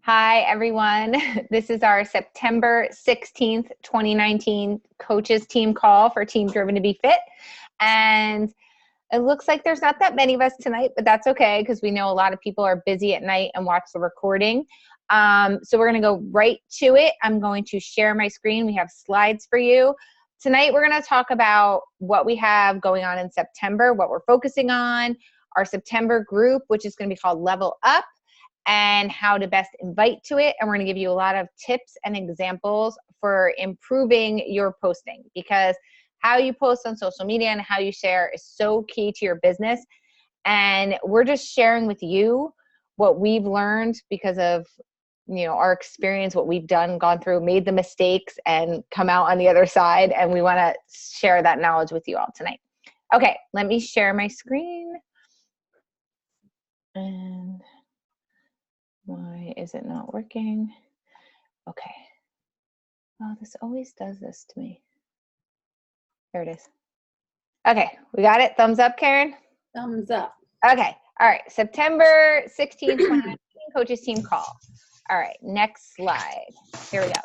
Hi, everyone. This is our September 16th, 2019 coaches team call for Team Driven to Be Fit. And it looks like there's not that many of us tonight, but that's okay because we know a lot of people are busy at night and watch the recording. So we're going to go right to it. I'm going to share my screen. We have slides for you. Tonight, we're going to talk about what we have going on in September, what we're focusing on, our September group, which is going to be called Level Up, and how to best invite to it. And we're going to give you a lot of tips and examples for improving your posting, because how you post on social media and how you share is so key to your business. And we're just sharing with you what we've learned because of our experience, what we've done, gone through, made the mistakes, and come out on the other side. And we want to share that knowledge with you all tonight. Okay, let me share my screen. And why is it not working? Okay. Oh, this always does this to me. There it is. Okay, we got it. Thumbs up, Karen? Thumbs up. Okay. All right. September 16th, 2019 coaches team call. All right. Next slide. Here we go.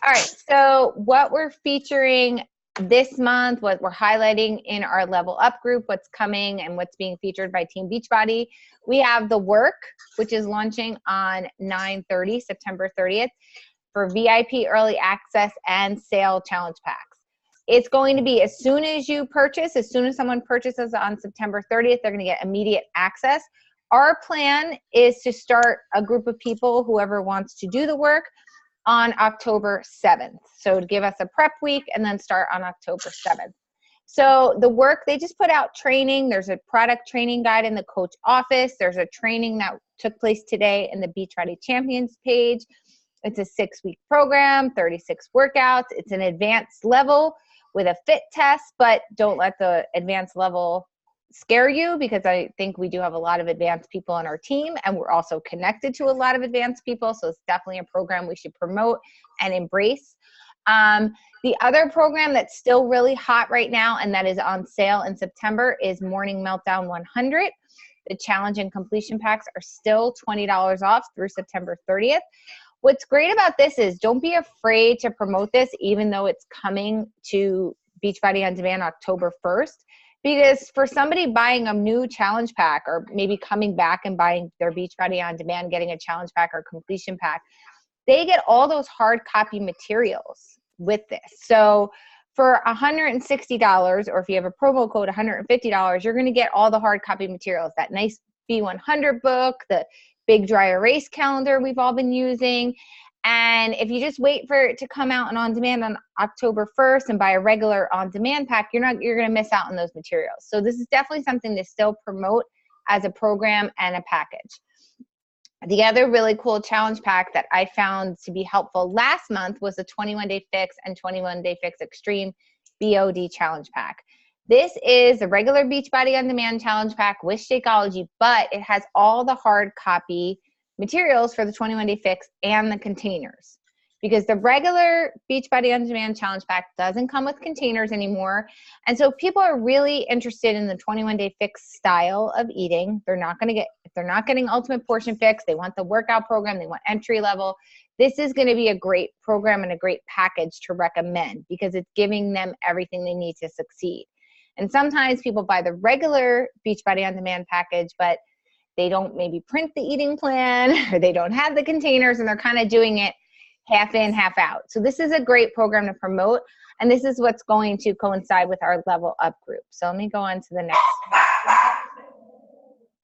All right. So what we're featuring this month, what we're highlighting in our Level Up group, what's coming and what's being featured by Team Beachbody. We have the work, which is launching on 9/30, September 30th, for VIP early access and sale challenge packs. It's going to be as soon as you purchase, as soon as someone purchases on September 30th, they're going to get immediate access. Our plan is to start a group of people, whoever wants to do the work, on October 7th. So to give us a prep week and then start on October 7th. So the work, they just put out training. There's a product training guide in the coach office. There's a training that took place today in the Beachbody Champions page. It's a 6-week program, 36 workouts. It's an advanced level with a fit test, but don't let the advanced level scare you, because I think we do have a lot of advanced people on our team, and we're also connected to a lot of advanced people. So it's definitely a program we should promote and embrace. The other program that's still really hot right now and that is on sale in September is Morning Meltdown 100. The challenge and completion packs are still $20 off through September 30th. What's great about this is don't be afraid to promote this, even though it's coming to Beachbody On Demand October 1st. Because for somebody buying a new challenge pack, or maybe coming back and buying their Beachbody On Demand, getting a challenge pack or completion pack, they get all those hard copy materials with this. So for $160, or if you have a promo code $150, you're going to get all the hard copy materials. That nice B100 book, the big dry erase calendar we've all been using. And if you just wait for it to come out and on demand on October 1st and buy a regular on demand pack, you're going to miss out on those materials. So this is definitely something to still promote as a program and a package. The other really cool challenge pack that I found to be helpful last month was the 21-Day Fix and 21-Day Fix Extreme BOD challenge pack. This is a regular Beachbody On Demand challenge pack with Shakeology, but it has all the hard copy materials for the 21-Day Fix and the containers, because the regular Beachbody On Demand challenge pack doesn't come with containers anymore. And so people are really interested in the 21-Day Fix style of eating. If they're not getting Ultimate Portion Fix, they want the workout program, they want entry level. This is going to be a great program and a great package to recommend, because it's giving them everything they need to succeed. And sometimes people buy the regular Beachbody On Demand package, but they don't maybe print the eating plan, or they don't have the containers, and they're kind of doing it half in, half out. So this is a great program to promote, and this is what's going to coincide with our Level Up group. So let me go on to the next.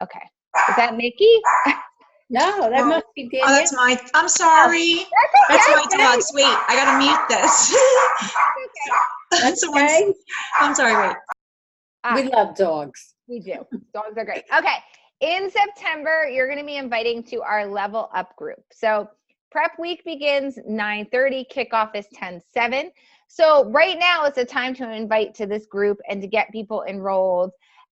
Okay. Is that Mickey? No, that must be Danielle. Oh, that's I'm sorry. Oh, that's my thoughts. Wait, I got to mute this. That's okay. I'm sorry, wait. We love dogs. We do. Dogs are great. Okay. In September, you're going to be inviting to our Level Up group. So prep week begins 9:30, kickoff is 10:07. So right now is the time to invite to this group and to get people enrolled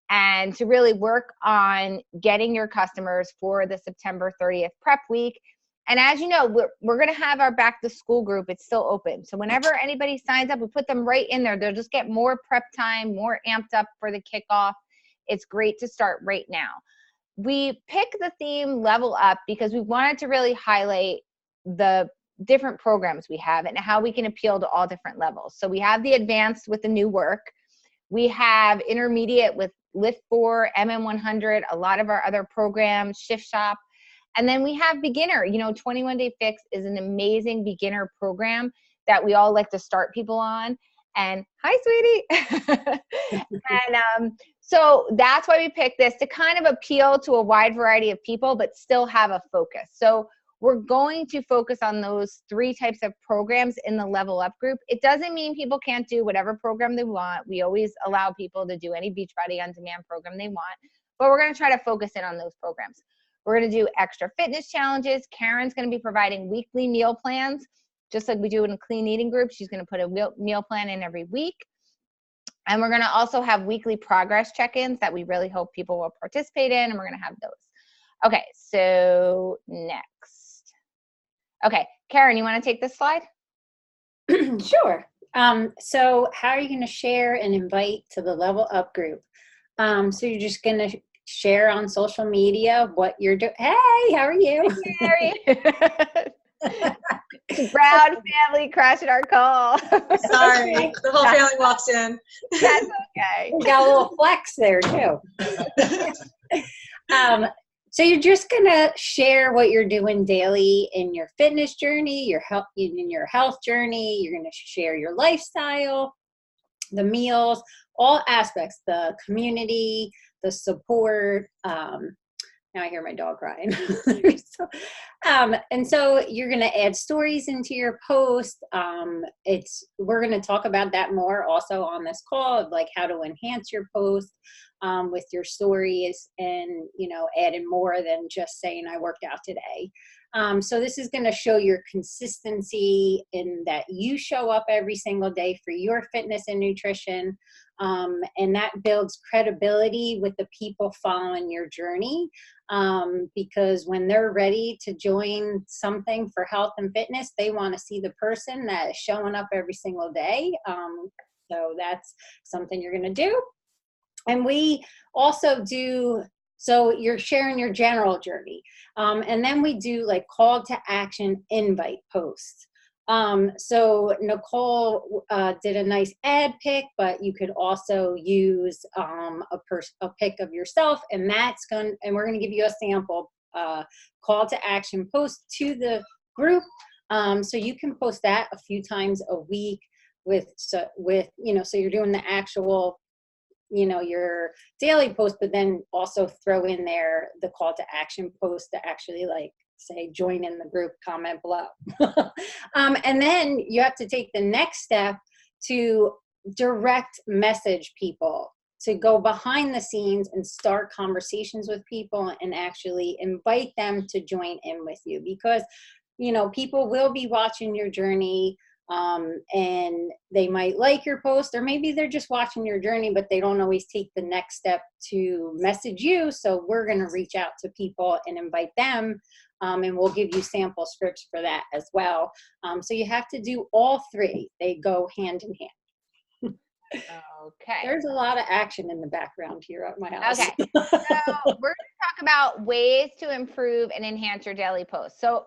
and to really work on getting your customers for the September 30th prep week. And as you know, we're going to have our back to school group. It's still open. So whenever anybody signs up, we put them right in there. They'll just get more prep time, more amped up for the kickoff. It's great to start right now. We picked the theme Level Up because we wanted to really highlight the different programs we have and how we can appeal to all different levels. So we have the advanced with the new work. We have intermediate with Lift 4, MM100, a lot of our other programs, Shift Shop. And then we have beginner. 21 Day Fix is an amazing beginner program that we all like to start people on. And hi, sweetie. And so that's why we picked this, to kind of appeal to a wide variety of people, but still have a focus. So we're going to focus on those 3 types of programs in the Level Up group. It doesn't mean people can't do whatever program they want. We always allow people to do any Beachbody On Demand program they want, but we're going to try to focus in on those programs. We're going to do extra fitness challenges. Karen's going to be providing weekly meal plans, just like we do in a clean eating group. She's going to put a meal plan in every week. And we're going to also have weekly progress check-ins that we really hope people will participate in, and we're going to have those. Okay, so next. Okay, Karen, you want to take this slide? Sure. So how are you going to share and invite to the Level Up group? So you're just going to share on social media what you're doing. Hey, how are you? Hey, Proud family crashing our call. Sorry, the whole family walks in. That's okay. We got a little flex there too. So you're just gonna share what you're doing daily in your fitness journey, your health journey. You're gonna share your lifestyle, the meals, all aspects, the community, the support. Now I hear my dog crying. And so you're going to add stories into your post. We're going to talk about that more also on this call, of like how to enhance your post with your stories, and adding more than just saying I worked out today. So this is going to show your consistency in that you show up every single day for your fitness and nutrition. And that builds credibility with the people following your journey, because when they're ready to join something for health and fitness, they want to see the person that is showing up every single day. So that's something you're going to do. And we also do, so you're sharing your general journey. And then we do like call to action invite posts. So Nicole did a nice ad pic, but you could also use a pic of yourself, and we're going to give you a sample call to action post to the group. So you can post that a few times a week so you're doing the actual, your daily post, but then also throw in there the call to action post to actually say join in the group, comment below. And then you have to take the next step to direct message people, to go behind the scenes and start conversations with people and actually invite them to join in with you, because people will be watching your journey, and they might like your post, or maybe they're just watching your journey, but they don't always take the next step to message you. So we're going to reach out to people and invite them, and we'll give you sample scripts for that as well. So you have to do all 3. They go hand in hand. Okay. There's a lot of action in the background here at my house. Okay. So we're going to talk about ways to improve and enhance your daily posts. So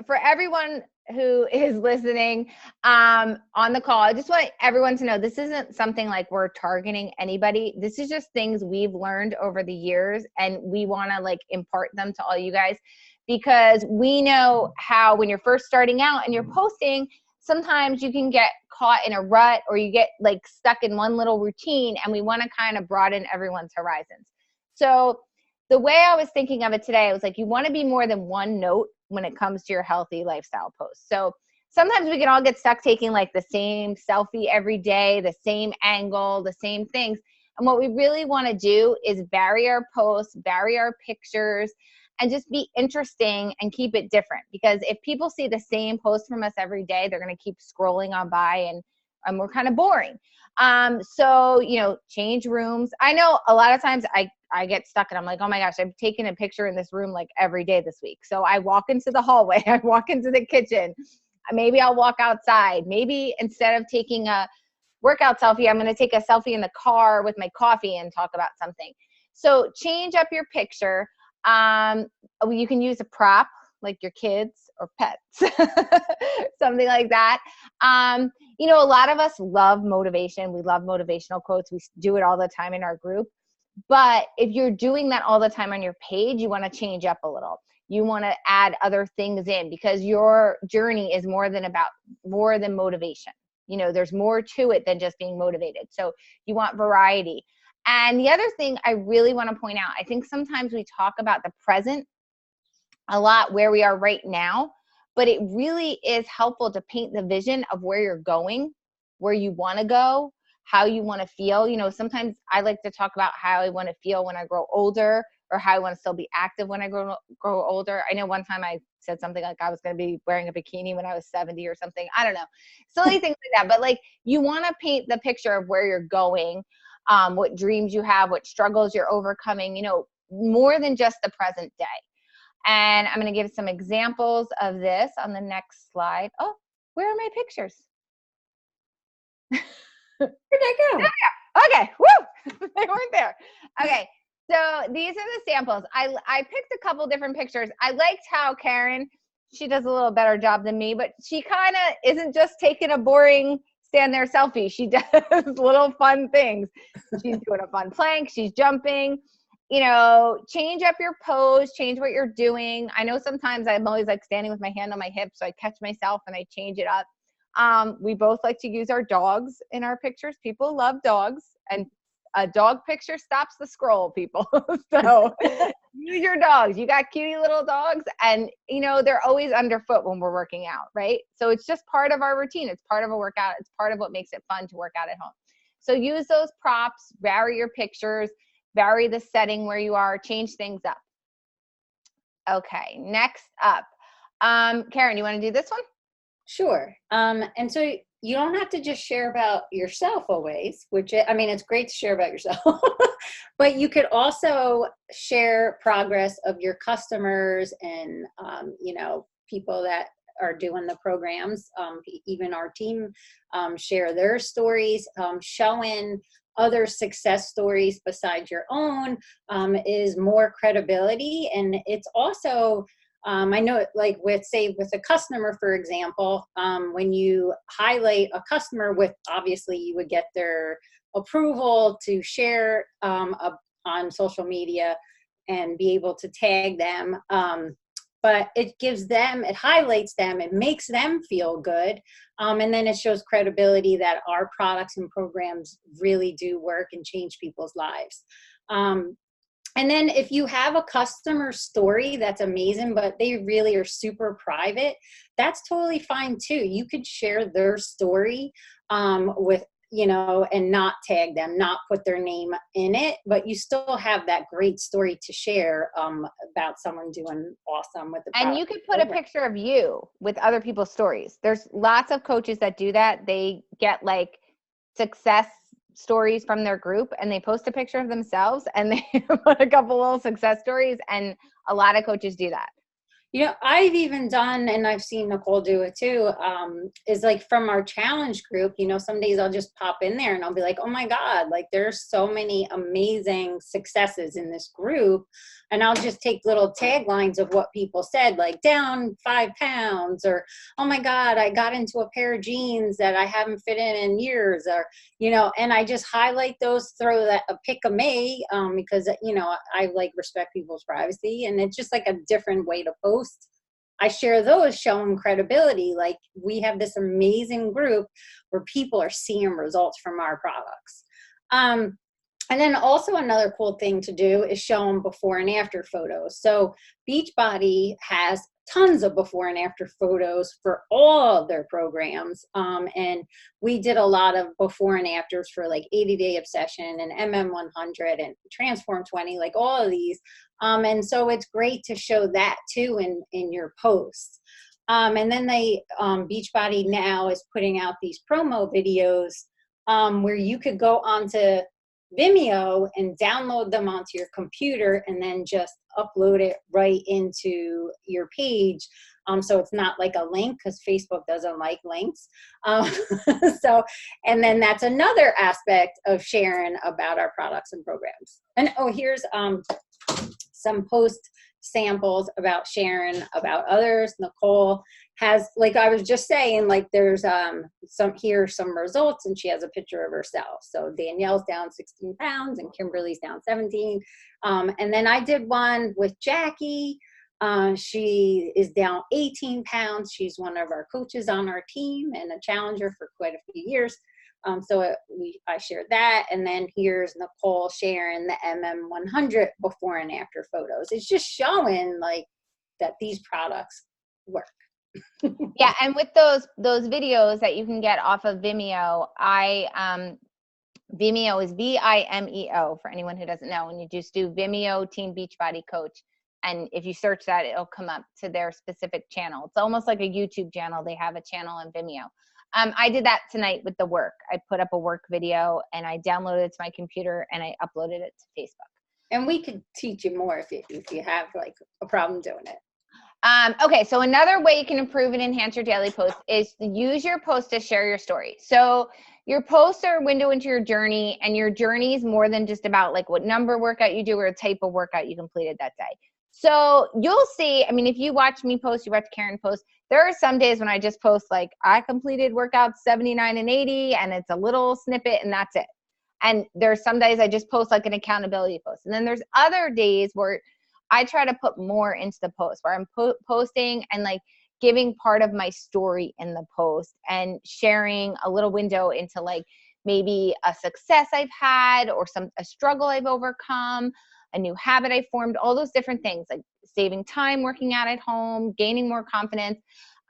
for everyone who is listening on the call, I just want everyone to know this isn't something like we're targeting anybody. This is just things we've learned over the years, and we want to impart them to all you guys, because we know how when you're first starting out and you're posting, sometimes you can get caught in a rut, or you get stuck in one little routine, and we want to kind of broaden everyone's horizons. So the way I was thinking of it today, I was you want to be more than one note when it comes to your healthy lifestyle posts. So sometimes we can all get stuck taking the same selfie every day, the same angle, the same things. And what we really want to do is vary our posts, vary our pictures, and just be interesting and keep it different. Because if people see the same post from us every day, they're going to keep scrolling on by, and we're kind of boring. So, change rooms. I know a lot of times I get stuck and I'm oh my gosh, I've taken a picture in this room every day this week. So I walk into the hallway, I walk into the kitchen, maybe I'll walk outside. Maybe instead of taking a workout selfie, I'm going to take a selfie in the car with my coffee and talk about something. So change up your picture. You can use a prop. like your kids or pets, something like that. You know, a lot of us love motivation. We love motivational quotes. We do it all the time in our group. But if you're doing that all the time on your page, you want to change up a little. You want to add other things in because your journey is more than motivation. You know, there's more to it than just being motivated. So you want variety. And the other thing I really want to point out, I think sometimes we talk about the present a lot, where we are right now, but it really is helpful to paint the vision of where you're going, where you want to go, how you want to feel. You know, sometimes I like to talk about how I want to feel when I grow older, or how I want to still be active when I grow older. I know one time I said something like I was going to be wearing a bikini when I was 70 or something. I don't know. Silly things like that. But like, you want to paint the picture of where you're going, what dreams you have, what struggles you're overcoming, you know, more than just the present day. And I'm going to give some examples of this on the next slide. Oh, where are my pictures? Where'd they go? Okay, woo! They weren't there. Okay, so these are the samples. I picked a couple different pictures. I liked how Karen, she does a little better job than me, but she kind of isn't just taking a boring stand there selfie. She does little fun things. She's doing a fun plank. She's jumping. You know, change up your pose, change what you're doing. I know sometimes I'm always like standing with my hand on my hip, so I catch myself and I change it up. We both like to use our dogs in our pictures. People love dogs, and a dog picture stops the scroll, people. So use your dogs. You got cutie little dogs, and you know, they're always underfoot when we're working out, right? So it's just part of our routine. It's part of a workout. It's part of what makes it fun to work out at home. So use those props, vary your pictures, vary the setting where you are, change things up. Okay, next up. Karen, you want to do this one? Sure. And so you don't have to just share about yourself always, which, I mean, it's great to share about yourself, but you could also share progress of your customers and, you know, people that are doing the programs. Even our team share their stories, showing other success stories besides your own is more credibility. And it's also, I know, like with a customer, for example, when you highlight a customer with, obviously you would get their approval to share on social media and be able to tag them. But it gives them, it highlights them, it makes them feel good. And then it shows credibility that our products and programs really do work and change people's lives. And then if you have a customer story that's amazing, but they really are super private, that's totally fine too. You could share their story with, you know, and not tag them, not put their name in it, but you still have that great story to share about someone doing awesome with the product. And you could put a picture of you with other people's stories. There's lots of coaches that do that. They get like success stories from their group and they post a picture of themselves and they put a couple little success stories, and a lot of coaches do that. You know, I've even done, and I've seen Nicole do it too, is like from our challenge group, you know, some days I'll just pop in there and I'll be like, oh my God, like there's so many amazing successes in this group. And I'll just take little taglines of what people said, like down 5 pounds, or, oh my God, I got into a pair of jeans that I haven't fit in years, or, you know, and I just highlight those, throw that a pic of me because, you know, I like respect people's privacy, and it's just like a different way to post. I share those, show them credibility. Like, we have this amazing group where people are seeing results from our products. And then also another cool thing to do is show them before and after photos. So Beachbody has tons of before and after photos for all of their programs. And we did a lot of before and afters for like 80-Day Obsession and MM100 and Transform 20, like all of these. And so it's great to show that too in your posts. And then Beachbody now is putting out these promo videos where you could go onto Vimeo and download them onto your computer and then just upload it right into your page. So it's not like a link, because Facebook doesn't like links. So, and then that's another aspect of sharing about our products and programs. And here's some post samples, about sharing about others. Nicole has, like I was just saying, like there's some results, and she has a picture of herself. So Danielle's down 16 pounds and Kimberly's down 17. And then I did one with Jackie. She is down 18 pounds. She's one of our coaches on our team and a challenger for quite a few years. I shared that. And then here's Nicole sharing the MM100 before and after photos. It's just showing like that these products work. Yeah, and with those videos that you can get off of Vimeo, Vimeo is Vimeo for anyone who doesn't know, and you just do Vimeo Teen Beachbody Coach, and if you search that, it'll come up to their specific channel. It's almost like a YouTube channel. They have a channel in Vimeo. I did that tonight with the work. I put up a work video and I downloaded it to my computer and I uploaded it to Facebook. And we could teach you more if you have like a problem doing it. Okay, so another way you can improve and enhance your daily post is to use your post to share your story. So your posts are a window into your journey, and your journey is more than just about like what number workout you do or a type of workout you completed that day. So you'll see, I mean, if you watch me post, you watch Karen post, there are some days when I just post like, I completed workouts 79 and 80, and it's a little snippet and that's it. And there's some days I just post like an accountability post. And then there's other days where I try to put more into the post, where I'm posting and like giving part of my story in the post and sharing a little window into like maybe a success I've had or a struggle I've overcome, a new habit I formed, all those different things, like saving time working out at home, gaining more confidence.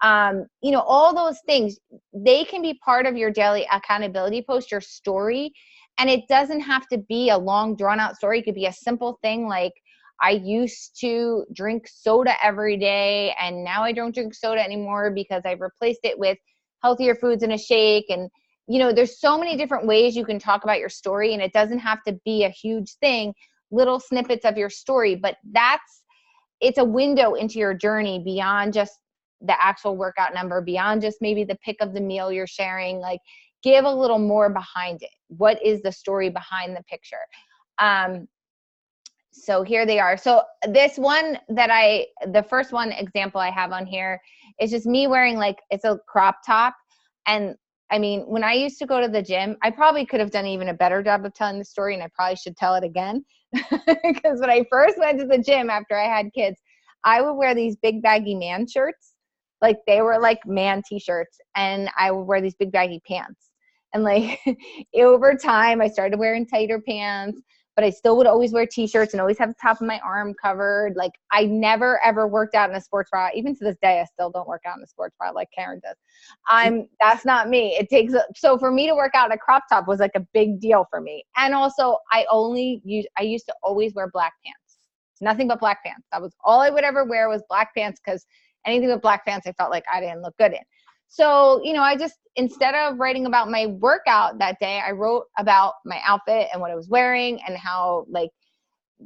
All those things, they can be part of your daily accountability post, your story. And it doesn't have to be a long drawn out story. It could be a simple thing like, I used to drink soda every day and now I don't drink soda anymore because I've replaced it with healthier foods and a shake. And, there's so many different ways you can talk about your story, and it doesn't have to be a huge thing, little snippets of your story, but it's a window into your journey beyond just the actual workout number, beyond just maybe the pic of the meal you're sharing. Like, give a little more behind it. What is the story behind the picture? So here they are. So this one the first one example I have on here is just me wearing like, it's a crop top. And I mean, when I used to go to the gym, I probably could have done even a better job of telling the story, and I probably should tell it again. Because when I first went to the gym after I had kids, I would wear these big baggy man shirts. Like they were like man t-shirts, and I would wear these big baggy pants. And like over time, I started wearing tighter pants, but I still would always wear t-shirts and always have the top of my arm covered. Like I never ever worked out in a sports bra. Even to this day, I still don't work out in a sports bra like Karen does. That's not me. So for me to work out in a crop top was like a big deal for me. And also I used to always wear black pants, nothing but black pants. That was all I would ever wear was black pants, because anything with black pants, I felt like I didn't look good in. So, I just, instead of writing about my workout that day, I wrote about my outfit and what I was wearing and how like,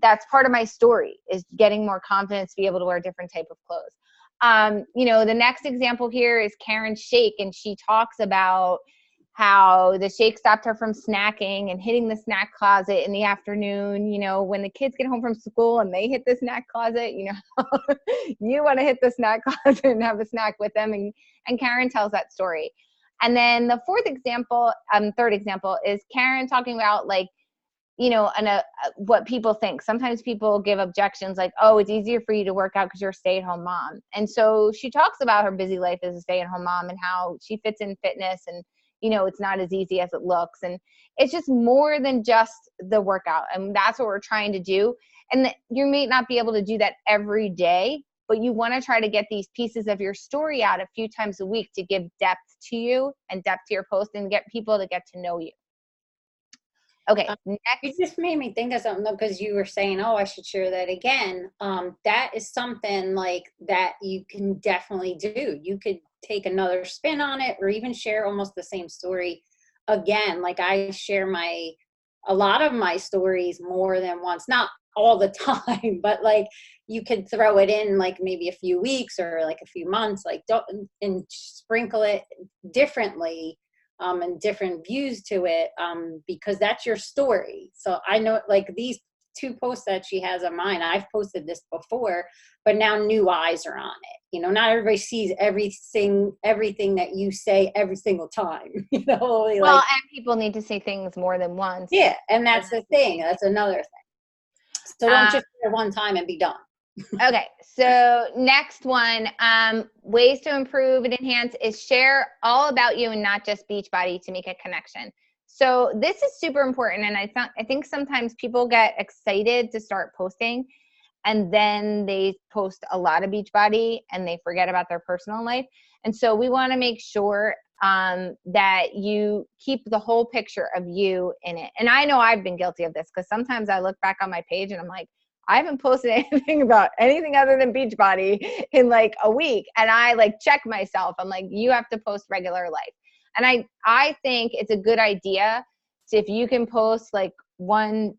that's part of my story, is getting more confidence to be able to wear different type of clothes. The next example here is Karen's shake. And she talks about how the shake stopped her from snacking and hitting the snack closet in the afternoon. When the kids get home from school and they hit the snack closet, you want to hit the snack closet and have a snack with them. And Karen tells that story. And then the third example is Karen talking about like, what people think. Sometimes people give objections like, oh, it's easier for you to work out because you're a stay-at-home mom. And so she talks about her busy life as a stay-at-home mom and how she fits in fitness, and it's not as easy as it looks. And it's just more than just the workout. And that's what we're trying to do. And you may not be able to do that every day, but you want to try to get these pieces of your story out a few times a week to give depth to you and depth to your post and get people to get to know you. Okay, next. You just made me think of something, because you were saying, oh, I should share that again. That is something like that you can definitely do. You could take another spin on it, or even share almost the same story again. Like I share a lot of my stories more than once, not all the time, but like you could throw it in like maybe a few weeks or like a few months, like and sprinkle it differently. And different views to it, because that's your story. So I know like these two posts that she has of mine. I've posted this before, but now new eyes are on it. You know, not everybody sees everything that you say every single time. You know, well, like, and people need to say things more than once. yeah, and that's the thing. That's another thing. So don't just say it one time and be done. Okay, so next one, ways to improve and enhance is share all about you and not just Beachbody to make a connection. So this is super important, and I think sometimes people get excited to start posting, and then they post a lot of Beachbody and they forget about their personal life. And so we want to make sure that you keep the whole picture of you in it. And I know I've been guilty of this because sometimes I look back on my page and I'm like, I haven't posted anything about anything other than Beachbody in like a week. And I like check myself. I'm like, you have to post regular life. And I think it's a good idea to, if you can post like one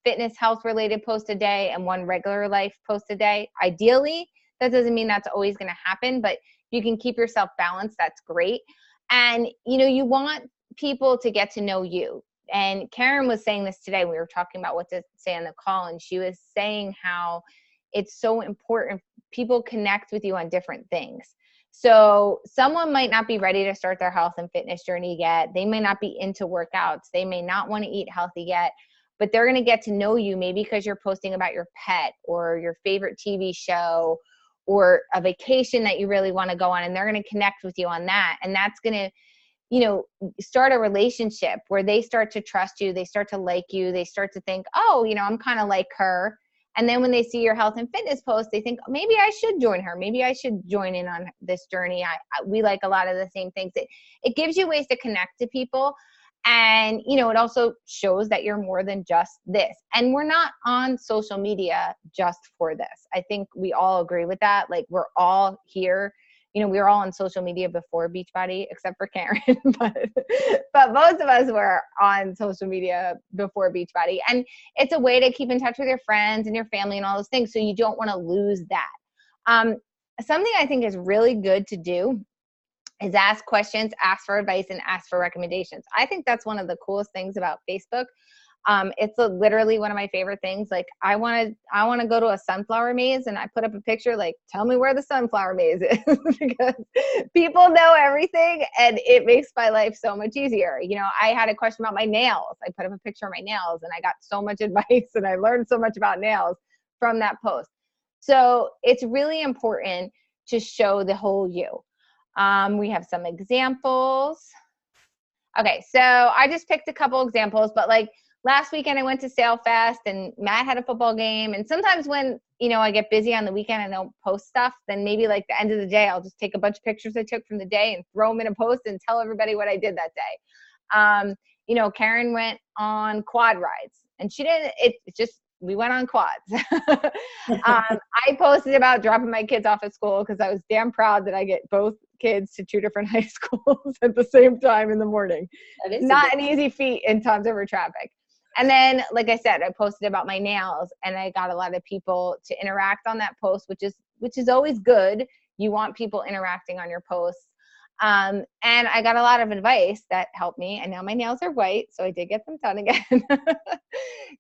fitness health related post a day and one regular life post a day. Ideally, that doesn't mean that's always going to happen, but you can keep yourself balanced. That's great. And you know, you want people to get to know you. And Karen was saying this today. We were talking about what to say on the call, and she was saying how it's so important. People connect with you on different things. So someone might not be ready to start their health and fitness journey yet. They may not be into workouts. They may not want to eat healthy yet, but they're going to get to know you maybe because you're posting about your pet or your favorite TV show or a vacation that you really want to go on, and they're going to connect with you on that. And that's going to, you know, start a relationship where they start to trust you. They start to like you. They start to think, oh, you know, I'm kind of like her. And then when they see your health and fitness post, they think, oh, maybe I should join her. Maybe I should join in on this journey. We like a lot of the same things. It gives you ways to connect to people. And, you know, it also shows that you're more than just this. And we're not on social media just for this. I think we all agree with that. Like, we're all here. You know, we were all on social media before Beachbody, except for Karen, but most of us were on social media before Beachbody. And it's a way to keep in touch with your friends and your family and all those things. So you don't want to lose that. Something I think is really good to do is ask questions, ask for advice, and ask for recommendations. I think that's one of the coolest things about Facebook. It's literally one of my favorite things. Like, I want to go to a sunflower maze, and I put up a picture like, tell me where the sunflower maze is, because people know everything and it makes my life so much easier. You know, I had a question about my nails. I put up a picture of my nails and I got so much advice and I learned so much about nails from that post. So it's really important to show the whole you. We have some examples. Okay, so I just picked a couple examples, but like, last weekend I went to Sail Fest and Matt had a football game. And sometimes when, you know, I get busy on the weekend and don't post stuff, then maybe like the end of the day, I'll just take a bunch of pictures I took from the day and throw them in a post and tell everybody what I did that day. You know, Karen went on quad rides and she didn't, it's just, we went on quads. I posted about dropping my kids off at school because I was damn proud that I get both kids to 2 different high schools at the same time in the morning. That is not an easy feat in tons of traffic. And then, like I said, I posted about my nails and I got a lot of people to interact on that post, which is always good. You want people interacting on your posts. And I got a lot of advice that helped me. And now my nails are white, so I did get them done again.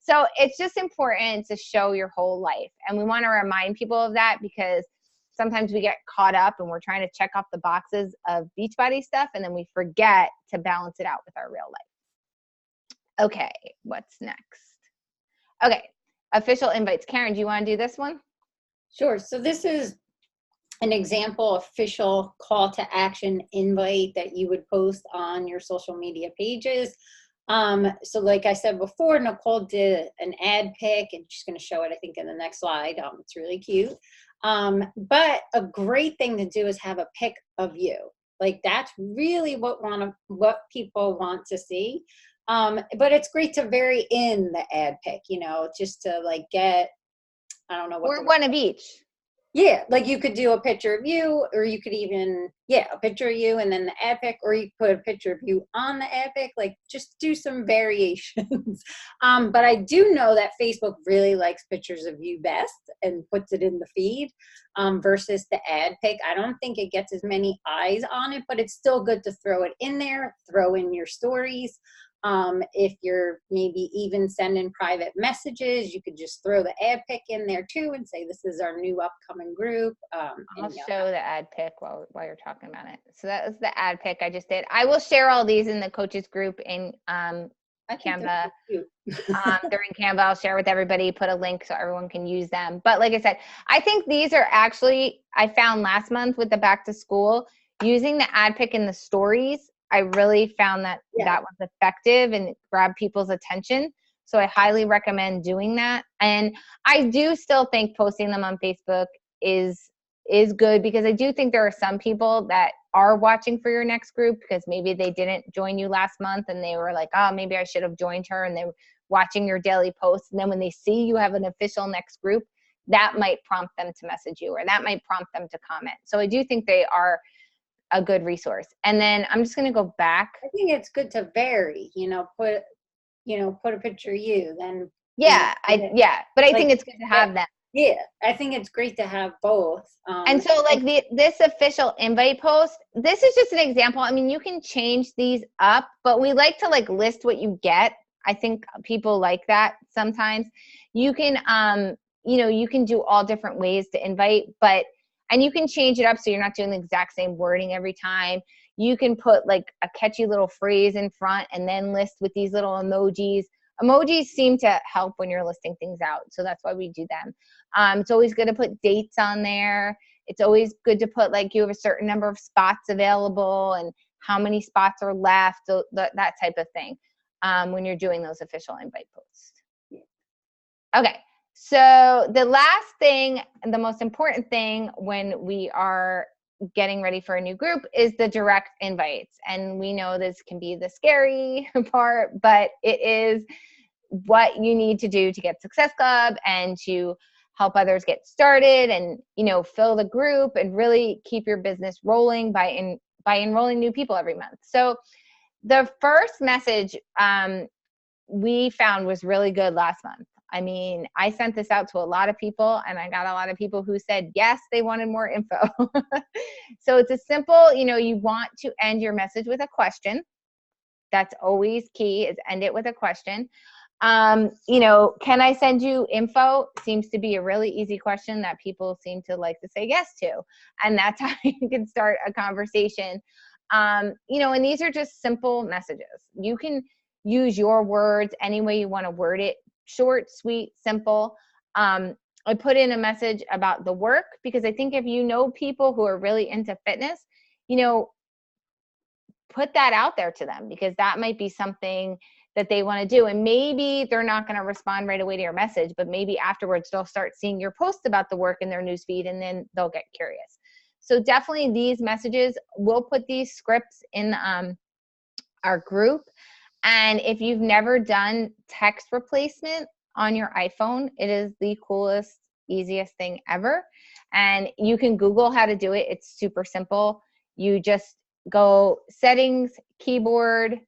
So it's just important to show your whole life. And we want to remind people of that because sometimes we get caught up and we're trying to check off the boxes of Beachbody stuff, and then we forget to balance it out with our real life. Okay, what's next? Okay, official invites. Karen, do you want to do this one? Sure. So this is an example official call to action invite that you would post on your social media pages. So like I said before, Nicole did an ad pic, and she's going to show it, I think, in the next slide. It's really cute. But a great thing to do is have a pic of you. Like, that's really what people want to see. But it's great to vary in the ad pic, you know, just to like get, I don't know what. Or one of each. Yeah, like you could do a picture of you, or you could even, a picture of you and then the ad pic, or you could put a picture of you on the ad pic, like just do some variations. But I do know that Facebook really likes pictures of you best and puts it in the feed versus the ad pic. I don't think it gets as many eyes on it, but it's still good to throw it in there, throw in your stories. If you're maybe even sending private messages, you could just throw the ad pic in there too and say, this is our new upcoming group. I'll show the ad pic while you're talking about it. So that was the ad pic I just did. I will share all these in the coaches group in Canva. During Canva, I'll share with everybody, put a link so everyone can use them. But like I said, I think these are actually, I found last month with the back to school, using the ad pic in the stories, I really found that that was effective and grabbed people's attention. So I highly recommend doing that. And I do still think posting them on Facebook is good, because I do think there are some people that are watching for your next group because maybe they didn't join you last month and they were like, oh, maybe I should have joined her, and they were watching your daily posts. And then when they see you have an official next group, that might prompt them to message you, or that might prompt them to comment. So I do think they are a good resource. And then I'm just going to go back. I think it's good to vary, put a picture of you, then. Yeah. But I think it's good to have that. Yeah. I think it's great to have both. And so like this official invite post, this is just an example. I mean, you can change these up, but we like to like list what you get. I think people like that sometimes. You can, you can do all different ways to invite, and you can change it up so you're not doing the exact same wording every time. You can put like a catchy little phrase in front and then list with these little emojis. Emojis seem to help when you're listing things out, so that's why we do them. It's always good to put dates on there. It's always good to put like you have a certain number of spots available and how many spots are left, so that type of thing when you're doing those official invite posts. Okay. So the last thing, the most important thing when we are getting ready for a new group is the direct invites. And we know this can be the scary part, but it is what you need to do to get Success Club and to help others get started and, fill the group and really keep your business rolling by enrolling new people every month. So the first message we found was really good last month. I mean, I sent this out to a lot of people and I got a lot of people who said, yes, they wanted more info. So it's a simple, you want to end your message with a question. That's always key, is end it with a question. Can I send you info? Seems to be a really easy question that people seem to like to say yes to. And that's how you can start a conversation. And these are just simple messages. You can use your words any way you want to word it. Short, sweet, simple. I put in a message about the work because I think if you know people who are really into fitness, put that out there to them, because that might be something that they want to do. And maybe they're not going to respond right away to your message, but maybe afterwards they'll start seeing your post about the work in their newsfeed and then they'll get curious. So definitely these messages, we'll put these scripts in our group. And if you've never done text replacement on your iPhone, it is the coolest, easiest thing ever. And you can Google how to do it. It's super simple. You just go settings, keyboard,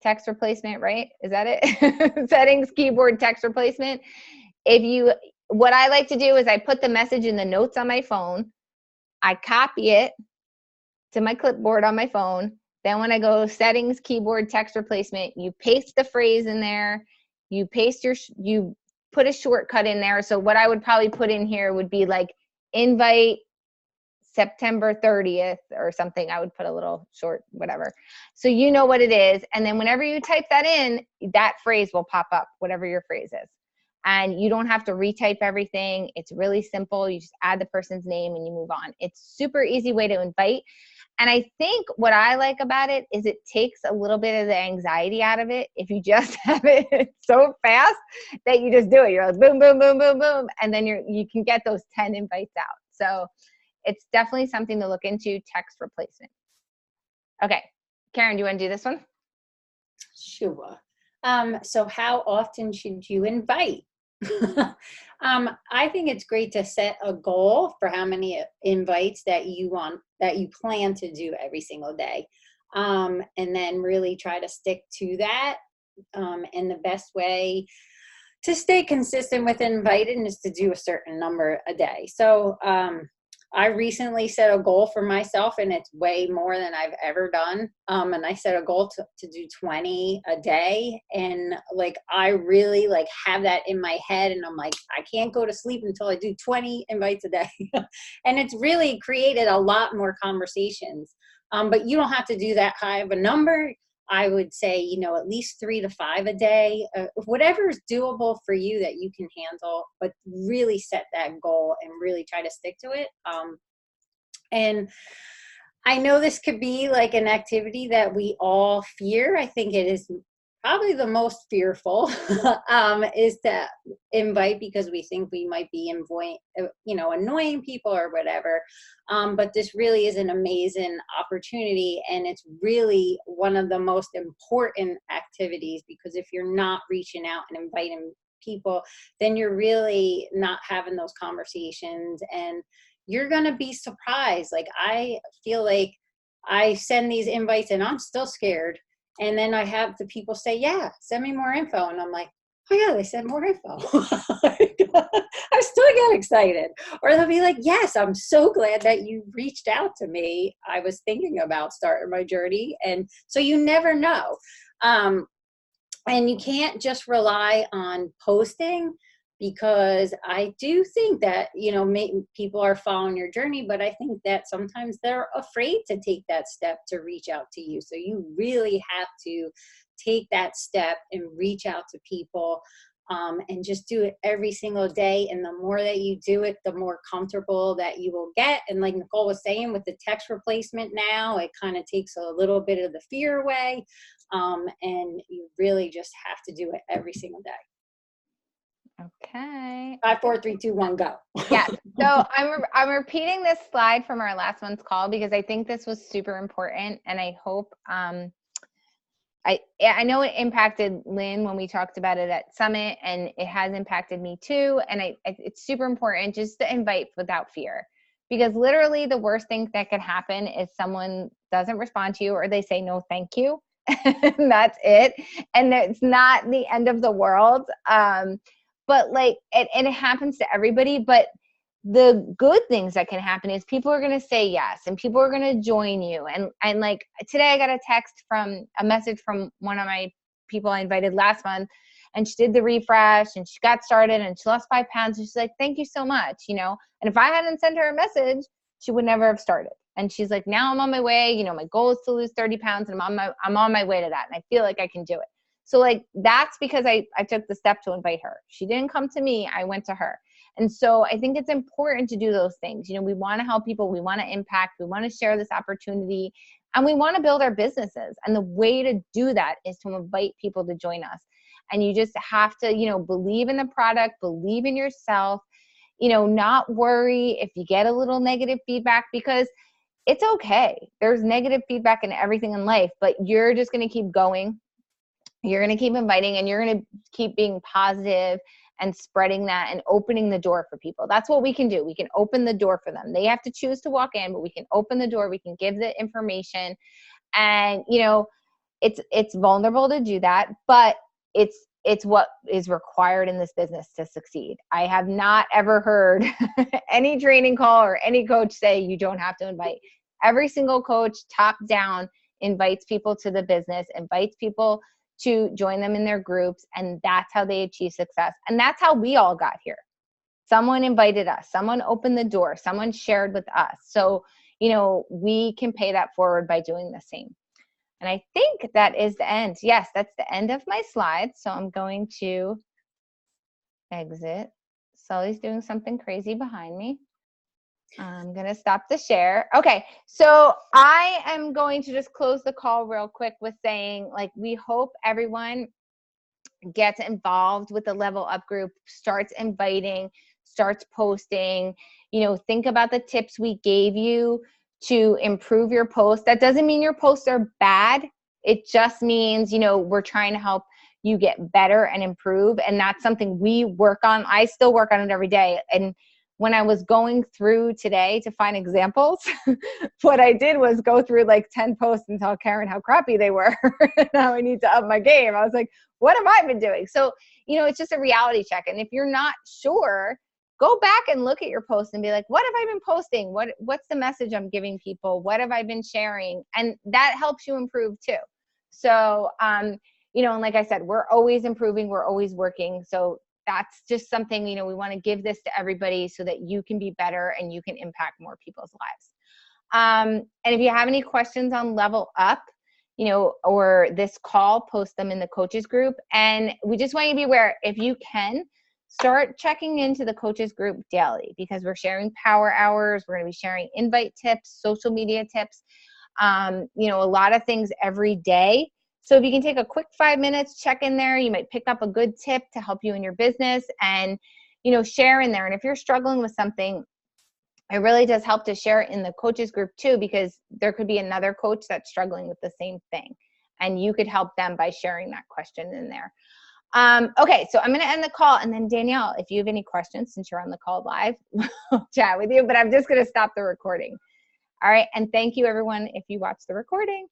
text replacement, right? Is that it? Settings, keyboard, text replacement. What I like to do is I put the message in the notes on my phone. I copy it to my clipboard on my phone. Then when I go settings, keyboard, text replacement, you paste the phrase in there. You put a shortcut in there. So what I would probably put in here would be like invite September 30th or something. I would put a little short, whatever. So you know what it is. And then whenever you type that in, that phrase will pop up, whatever your phrase is. And you don't have to retype everything. It's really simple. You just add the person's name and you move on. It's super easy way to invite. And I think what I like about it is it takes a little bit of the anxiety out of it. If you just have it so fast that you just do it, you're like boom, boom, boom, boom, boom. And then you can get those 10 invites out. So it's definitely something to look into, text replacement. Okay. Karen, do you want to do this one? Sure. So how often should you invite? I think it's great to set a goal for how many invites that you plan to do every single day. And then really try to stick to that. And the best way to stay consistent with inviting is to do a certain number a day. So I recently set a goal for myself, and it's way more than I've ever done. And I set a goal to do 20 a day. And like, I really like have that in my head, and I'm like, I can't go to sleep until I do 20 invites a day. And it's really created a lot more conversations. But you don't have to do that high of a number. I would say, at least 3 to 5 a day, whatever is doable for you that you can handle, but really set that goal and really try to stick to it. And I know this could be like an activity that we all fear. I think it is probably the most fearful is to invite, because we think we might be annoying people or whatever. But this really is an amazing opportunity, and it's really one of the most important activities, because if you're not reaching out and inviting people, then you're really not having those conversations, and you're going to be surprised. Like, I feel like I send these invites and I'm still scared. And then I have the people say, yeah, send me more info. And I'm like, oh yeah, they sent more info. I still get excited. Or they'll be like, yes, I'm so glad that you reached out to me. I was thinking about starting my journey. And so you never know. And you can't just rely on posting, because I do think that, people are following your journey, but I think that sometimes they're afraid to take that step to reach out to you. So you really have to take that step and reach out to people, and just do it every single day. And the more that you do it, the more comfortable that you will get. And like Nicole was saying, with the text replacement now, it kind of takes a little bit of the fear away. And you really just have to do it every single day. Okay. 5, 4, 3, 2, 1, go. Yes. So I'm repeating this slide from our last month's call, because I think this was super important, and I hope I know it impacted Lynn when we talked about it at Summit, and it has impacted me too. And it's super important just to invite without fear, because literally the worst thing that could happen is someone doesn't respond to you, or they say no, thank you. And that's it. And it's not the end of the world. But like, and it happens to everybody, but the good things that can happen is people are going to say yes, and people are going to join you. And like today I got a message from one of my people I invited last month, and she did the refresh and she got started and she lost 5 pounds. And she's like, thank you so much. And if I hadn't sent her a message, she would never have started. And she's like, now I'm on my way. My goal is to lose 30 pounds, and I'm on my way to that. And I feel like I can do it. So like, that's because I took the step to invite her. She didn't come to me. I went to her. And so I think it's important to do those things. We want to help people. We want to impact. We want to share this opportunity, and we want to build our businesses. And the way to do that is to invite people to join us. And you just have to, believe in the product, believe in yourself, not worry if you get a little negative feedback, because it's okay. There's negative feedback in everything in life, but you're just going to keep going. You're going to keep inviting, and you're going to keep being positive and spreading that and opening the door for people. That's what we can do. We can open the door for them. They have to choose to walk in, but we can open the door. We can give the information, and it's vulnerable to do that, but it's what is required in this business to succeed. I have not ever heard any training call or any coach say you don't have to invite. Every single coach, top down, invites people to the business, invites people to join them in their groups, and that's how they achieve success. And that's how we all got here. Someone invited us, someone opened the door, someone shared with us. So, we can pay that forward by doing the same. And I think that is the end. Yes, that's the end of my slides. So I'm going to exit. Sully's doing something crazy behind me. I'm going to stop the share. Okay, so I am going to just close the call real quick with saying, like, we hope everyone gets involved with the Level Up group, starts inviting, starts posting, think about the tips we gave you to improve your post. That doesn't mean your posts are bad. It just means, we're trying to help you get better and improve. And that's something we work on. I still work on it every day. And when I was going through today to find examples, what I did was go through like 10 posts and tell Karen how crappy they were. Now I need to up my game. I was like, what have I been doing? So, it's just a reality check. And if you're not sure, go back and look at your posts and be like, what have I been posting? What's the message I'm giving people? What have I been sharing? And that helps you improve too. So, you know, and like I said, we're always improving. We're always working. So that's just something, you know, we want to give this to everybody so that you can be better and you can impact more people's lives. And if you have any questions on Level Up, you know, or this call, post them in the coaches group. And we just want you to be aware, if you can, start checking into the coaches group daily, because we're sharing power hours. We're going to be sharing invite tips, social media tips, you know, a lot of things every day. So if you can take a quick 5 minutes, check in there, you might pick up a good tip to help you in your business and, you know, share in there. And if you're struggling with something, it really does help to share it in the coaches group too, because there could be another coach that's struggling with the same thing, and you could help them by sharing that question in there. Okay, so I'm going to end the call, and then Danielle, if you have any questions, since you're on the call live, we'll chat with you, but I'm just going to stop the recording. All right, and thank you everyone if you watch the recording.